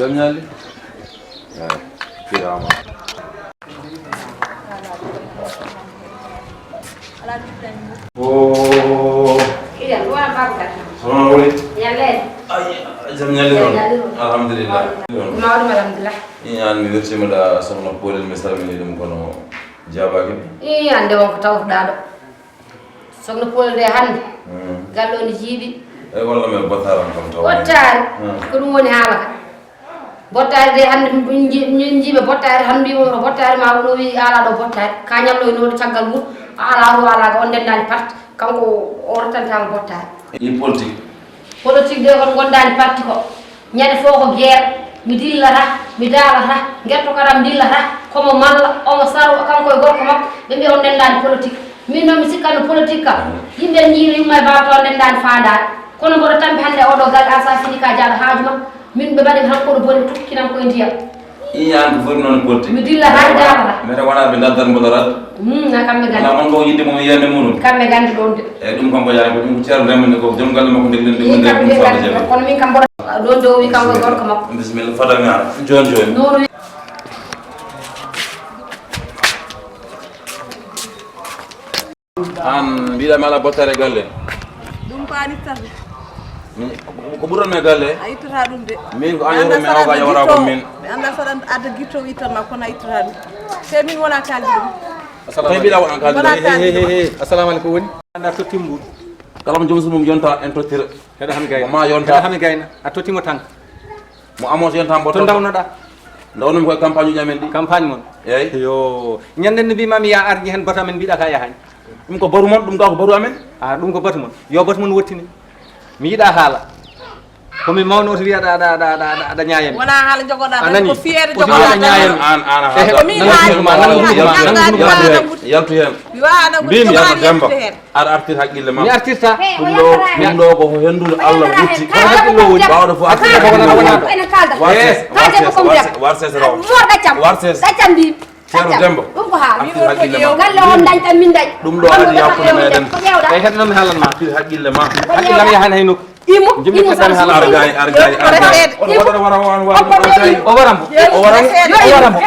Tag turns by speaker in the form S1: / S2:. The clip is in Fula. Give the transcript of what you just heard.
S1: Jamnyali. Kirama. Oh.
S2: Iya, luar bagus.
S1: Salam boleh.
S2: Ya les.
S1: Jamnyali. Alhamdulillah.
S2: Mawdu alhamdulillah.
S1: Iya, ni def sima da soxna Polel mi salmini dum kono jabage.
S2: Iya, ande won ko taw daado. Soxna Polel de hande. Gallo ni jibi.
S1: Walla men botaram kam taw.
S2: Bottari. Ko dum woni haala ka. Bottari de hande min jibe bottari hande wi mo bottari ma wono wi ala do bottari. Ka nyallo no tagal mut ala do ala ko ndendani part kanko o rotanta bottari.
S1: I politique.
S2: Politique de kon gondani parti ko. Nyade fo ko guerre. Mi dillata mi daalata ngetto karam dillata komo malla omo saro kanko e gorko makko ɓe mbi on ndendani politique min noon mi sikkano politique kam yimɓe jiiri yumma e babato ndendani fandade kono mboɗo tampi hannde oɗo gal asa fini ka jaaɗo haaju ma min ɓe mbaɗi tan koɗo boni tukkinam koye ndiyam
S1: Iyan ko fori non politique
S2: mi dillata e daalata
S1: mais wona ɓe daddar mbodorat
S2: na kamɓe gandi
S1: ala mon ko yidde mo yiyande muɗum
S2: kamɓe gandi ɗon de
S1: eyyi ɗum kam ko yaani ko ɗum ceerno remande ko joom galle makko ndeglen
S2: ɗum kono min kam mboɗo ɗon dow wi kanko e gorko makko
S1: bisimilla fada ngara joni
S2: noonu
S1: an mbiɗami ala bottare galle
S3: ɗum ko an ittata
S1: ko ɓuranmi galle
S3: a ittata ɗum de
S1: min ko an yoromi aw ka yawara ko min
S3: mi anda saɗa adda guittowo ittanma kono a ittata ɗum te min wona kaldi ɗum
S1: tawi mbiɗa wona kalde
S4: assalamu aleykum woni anda totti mbuɗ
S1: kala mo joom sumum yonta en tottira
S4: heɗo hami gayna
S1: ma yonta
S4: heɗo hami gayna a tottimo tan
S1: mo amos yonta mbo
S4: to dawnoɗa
S1: dawnumi koye campagne uji amen ɗi
S4: campagne moon
S1: eyyi
S4: yo ñanden no mbimami ya arji hen batu amen mbiɗa ka yahani
S1: ɗum ko baru mon ɗum ga ko baru amen
S4: a ɗum ko batu moon yo batu moon wottini mi yiiɗa haala komi mawno to wiyaɗa aɗa ñayami
S3: wona haala jogoɗa
S4: anani
S3: ko fiere
S4: ko wiyaɗa ñayami
S1: an
S3: min
S1: yaltu hen
S3: mi waɗa
S1: mbimi yalno demba aɗa artir haqqille ma
S4: mi artirta
S1: ɗum ɗo koko hendude Allah wutti
S4: kono haqqillo woni
S1: bawɗo fo artir
S2: ene kalda
S1: war ses raw
S2: mo daccam
S1: war ses
S2: daccam mbi
S1: ceerno demba
S2: ɗum ko haala
S1: artir haqqille ma
S2: galle on dañtan min dañ
S1: ɗum ɗo adi yakkude meɗen
S2: ko ƴewɗa
S4: eyi heɗonomi haalanma
S1: artir haqqille ma
S4: haqqillam yahani hay nokku
S2: imo
S4: jimmittatan haala
S1: argay
S4: o warambo o warambo